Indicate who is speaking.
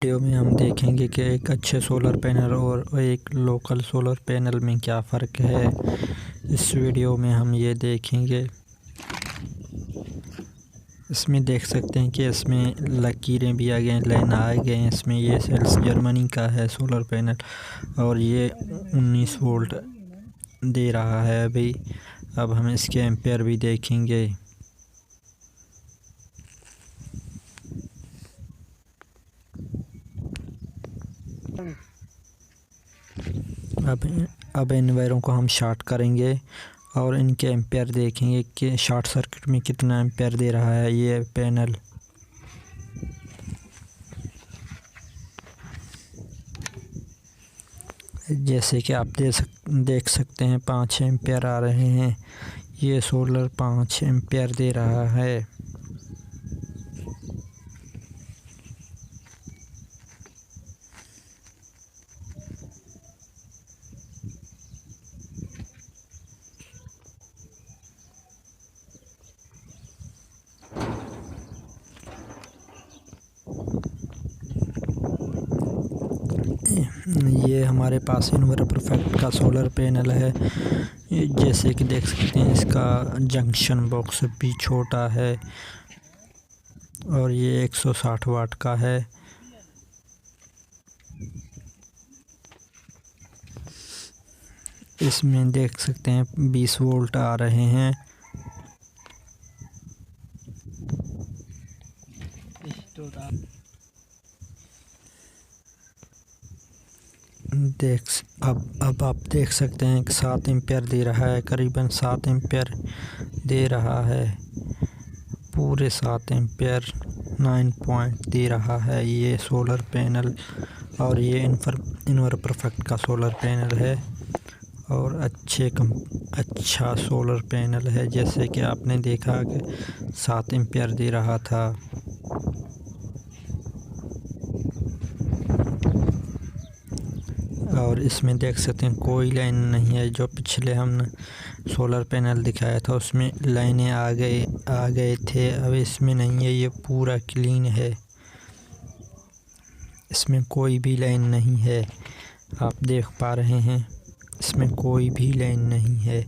Speaker 1: Video में हम देखेंगे कि एक अच्छे सोलर पैनल और एक लोकल सोलर पैनल में क्या फ़र्क है। इस वीडियो में हम ये देखेंगे। इसमें देख सकते हैं कि इसमें लकीरें भी आ गए, लाइन आ गए हैं। इसमें ये सेल्स जर्मनी का है सोलर पैनल और ये 19 वोल्ट दे रहा है अभी। अब हम इसके एम्पेयर भी देखेंगे। अब इन वायरों को हम शॉर्ट करेंगे और इनके एम्पेयर देखेंगे कि शॉर्ट सर्किट में कितना एम्पेयर दे रहा है ये पैनल। जैसे कि आप देख सकते हैं 5 एम्पेयर आ रहे हैं। ये सोलर 5 एम्पेयर दे रहा है। ये हमारे पास इन्वर्टर परफेक्ट का सोलर पैनल है। जैसे कि देख सकते हैं इसका जंक्शन बॉक्स भी छोटा है और ये 160 वाट का है। इसमें देख सकते हैं 20 वोल्ट आ रहे हैं। अब आप देख सकते हैं कि 7 एम्पेयर दे रहा है, करीबन 7 एम्पेयर दे रहा है। पूरे 7 एम्पेयर 9 पॉइंट दे रहा है ये सोलर पैनल। और ये इन्वर्टर परफेक्ट का सोलर पैनल है और अच्छा सोलर पैनल है। जैसे कि आपने देखा कि 7 एम्पेयर दे रहा था। और इसमें देख सकते हैं कोई लाइन नहीं है। जो पिछले हमने सोलर पैनल दिखाया था उसमें लाइनें आ गए थे, अब इसमें नहीं है। ये पूरा क्लीन है, इसमें कोई भी लाइन नहीं है। आप देख पा रहे हैं इसमें कोई भी लाइन नहीं है।